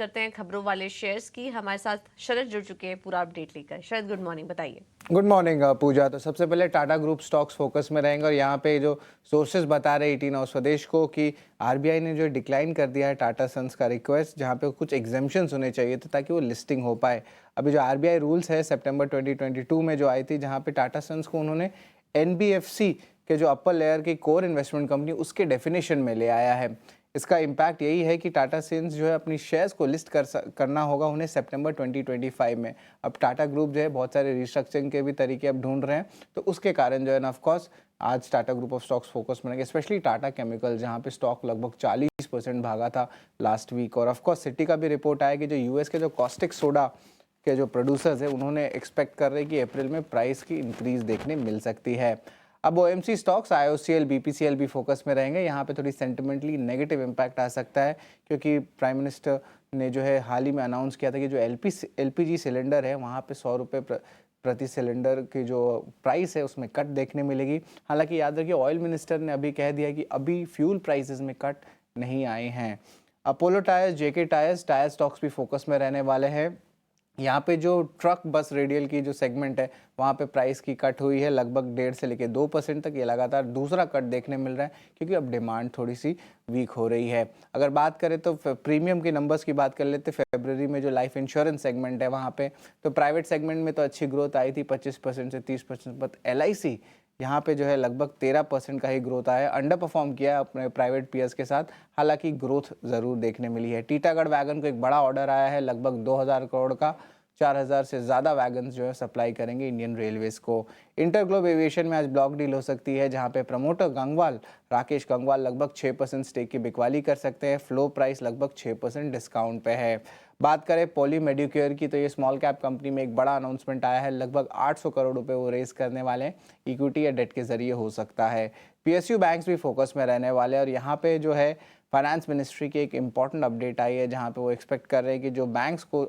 करते हैं खबरों वाले शेयर्स की। हमारे साथ शरद जुड़ चुके हैं पूरा अपडेट लेकर। शरद, गुड मॉर्निंग, बताइए। गुड मॉर्निंग पूजा। तो सबसे पहले टाटा ग्रुप स्टॉक्स फोकस में रहेंगे और यहाँ पे जो सोर्सेज बता रहे 18 हाउस स्वदेश को कि आरबीआई ने जो डिक्लाइन कर दिया है टाटा सन्स का रिक्वेस्ट, जहाँ पे कुछ एग्जेम्पशंस होने चाहिए थे ताकि वो लिस्टिंग हो पाए। अभी जो आरबीआई रूल्स है सितंबर 2022 में जो आई थी, जहाँ पे टाटा सन्स को उन्होंने एनबीएफसी के जो अपर लेयर की कोर इन्वेस्टमेंट कंपनी उसके डेफिनेशन में ले आया है। इसका इम्पैक्ट यही है कि टाटा सिंस जो है अपनी शेयर्स को लिस्ट करना होगा उन्हें सितंबर 2025 में। अब टाटा ग्रुप जो है बहुत सारे रिस्ट्रक्चरिंग के भी तरीके अब ढूंढ रहे हैं, तो उसके कारण जो है ना ऑफकोर्स आज Tata group of stocks focus में रहेंगे, स्पेशली टाटा केमिकल जहाँ पे स्टॉक लगभग 40% भागा था लास्ट वीक। और ऑफकोर्स सिटी का भी रिपोर्ट आया कि जो यूएस के जो कॉस्टिक सोडा के जो प्रोड्यूसर्स हैं उन्होंने एक्सपेक्ट कर रहे हैं कि अप्रैल में प्राइस की इंक्रीज देखने मिल सकती है। अब ओएमसी स्टॉक्स आईओसीएल बीपीसीएल भी फोकस में रहेंगे। यहाँ पे थोड़ी सेंटिमेंटली नेगेटिव इम्पैक्ट आ सकता है, क्योंकि प्राइम मिनिस्टर ने जो है हाल ही में अनाउंस किया था कि जो एलपीजी सिलेंडर है वहाँ पे 100 रुपये प्रति सिलेंडर की जो प्राइस है उसमें कट देखने मिलेगी। हालांकि याद रखिए ऑयल मिनिस्टर ने अभी कह दिया कि अभी फ्यूल प्राइसेस में कट नहीं आए हैं। अपोलो टायर्स, जेके टायर्स, टायर स्टॉक्स भी फोकस में रहने वाले हैं। यहाँ पे जो ट्रक बस रेडियल की जो सेगमेंट है वहाँ पे प्राइस की कट हुई है लगभग 1.5 से लेकर 2% तक। ये लगातार दूसरा कट देखने मिल रहा है क्योंकि अब डिमांड थोड़ी सी वीक हो रही है। अगर बात करें तो प्रीमियम के नंबर्स की बात कर लेते, फरवरी में जो लाइफ इंश्योरेंस सेगमेंट है वहाँ पे तो प्राइवेट सेगमेंट में तो अच्छी ग्रोथ आई थी 25% से 30%, बट एलआईसी यहाँ पे जो है लगभग 13% का ही ग्रोथ आया है। अंडर परफॉर्म किया है अपने प्राइवेट पीयर्स के साथ, हालांकि ग्रोथ ज़रूर देखने मिली है। टीटागढ़ वैगन को एक बड़ा ऑर्डर आया है लगभग 2000 करोड़ का। 4000 से ज़्यादा वैगन्स जो है सप्लाई करेंगे इंडियन रेलवेज को। इंटरग्लोब एविएशन में आज ब्लॉक डील हो सकती है, जहां पे प्रमोटर गंगवाल राकेश गंगवाल लगभग 6% स्टेक की बिकवाली कर सकते हैं। फ्लो प्राइस लगभग 6% डिस्काउंट पे है। बात करें पॉली मेडिक्योर की, तो ये स्मॉल कैप कंपनी में एक बड़ा अनाउंसमेंट आया है, लगभग 800 करोड़ रुपए वो रेस करने वाले हैं, इक्विटी या डेट के जरिए हो सकता है। पीएसयू बैंक्स भी फोकस में रहने वाले हैं और यहाँ पे जो है फाइनेंस मिनिस्ट्री की एक इम्पॉर्टेंट अपडेट आई है, जहाँ पे वो एक्सपेक्ट कर रहे हैं कि जो बैंक्स को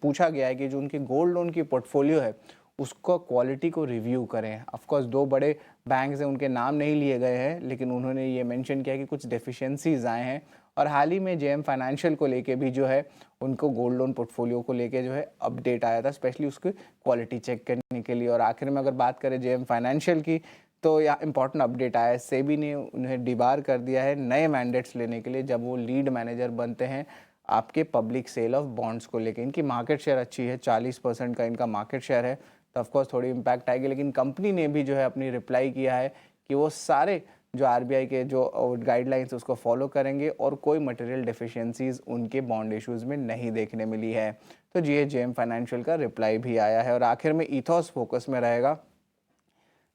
पूछा गया है कि जो उनकी गोल्ड लोन की पोर्टफोलियो है उसको क्वालिटी को रिव्यू करें। ऑफकोर्स 2 बड़े बैंक्स हैं, उनके नाम नहीं लिए गए हैं, लेकिन उन्होंने ये मेंशन किया कि कुछ डेफिशिएंसीज आए हैं। और हाल ही में जेएम फाइनेंशियल को लेके भी जो है उनको गोल्ड लोन पोर्टफोलियो को लेके जो है अपडेट आया था, स्पेशली उसकी क्वालिटी चेक करने के लिए। और आखिर में अगर बात करें जेएम फाइनेंशियल की, तो यह इंपॉर्टेंट अपडेट आया है, सेबी ने उन्हें डिबार कर दिया है नए मैंडेट्स लेने के लिए जब वो लीड मैनेजर बनते हैं आपके पब्लिक सेल ऑफ बॉन्ड्स को लेकर। इनकी मार्केट शेयर अच्छी है, 40% का इनका मार्केट शेयर है, तो ऑफकोर्स थोड़ी इम्पैक्ट आएगी। लेकिन कंपनी ने भी जो है अपनी रिप्लाई किया है कि वो सारे जो आरबीआई के जो गाइडलाइंस उसको फॉलो करेंगे और कोई मटेरियल डेफिशिएंसीज उनके बॉन्ड इश्यूज में नहीं देखने मिली है। तो जी जेएम फाइनेंशियल का रिप्लाई भी आया है। और आखिर में इथॉस फोकस में रहेगा।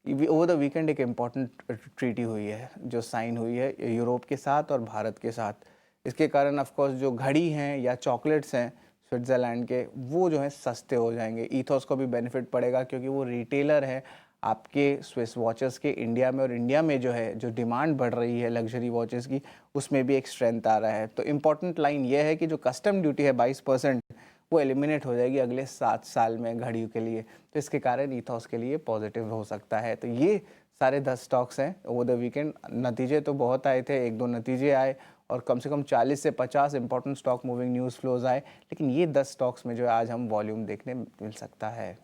ओवर द वीकेंड एक इम्पॉर्टेंट ट्रीटी हुई है जो साइन हुई है यूरोप के साथ और भारत के साथ। इसके कारण ऑफकोर्स जो घड़ी हैं या चॉकलेट्स हैं स्विट्ज़रलैंड के, वो जो है सस्ते हो जाएंगे। ईथोस को भी बेनिफिट पड़ेगा क्योंकि वो रिटेलर है आपके स्विस वॉचेस के इंडिया में, और इंडिया में जो है जो डिमांड बढ़ रही है लग्जरी वॉचेस की उसमें भी एक स्ट्रेंथ आ रहा है। तो इम्पॉर्टेंट लाइन ये है कि जो कस्टम ड्यूटी है 22% वो एलिमिनेट हो जाएगी अगले 7 साल में घड़ियों के लिए। तो इसके कारण ईथॉस के लिए पॉजिटिव हो सकता है। तो ये सारे 10 स्टॉक्स हैं ओवर द वीकेंड। नतीजे तो बहुत आए थे, 1-2 नतीजे आए और कम से कम 40 से 50 important stock moving news flows आए, लेकिन ये 10 स्टॉक्स में जो है आज हम वॉल्यूम देखने मिल सकता है।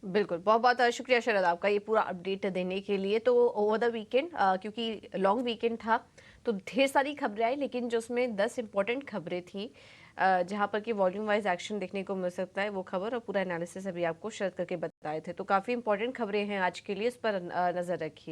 बिल्कुल, बहुत बहुत शुक्रिया शरद आपका ये पूरा अपडेट देने के लिए। तो ओवर द वीकेंड क्योंकि लॉन्ग वीकेंड था तो ढेर सारी खबरें आई, लेकिन जो उसमें 10 इंपॉर्टेंट खबरें थी जहां पर कि वॉल्यूम वाइज एक्शन देखने को मिल सकता है, वो खबर और पूरा एनालिसिस अभी आपको शरद करके बताए थे। तो काफ़ी इंपॉर्टेंट खबरें हैं आज के लिए, इस पर नज़र रखिए।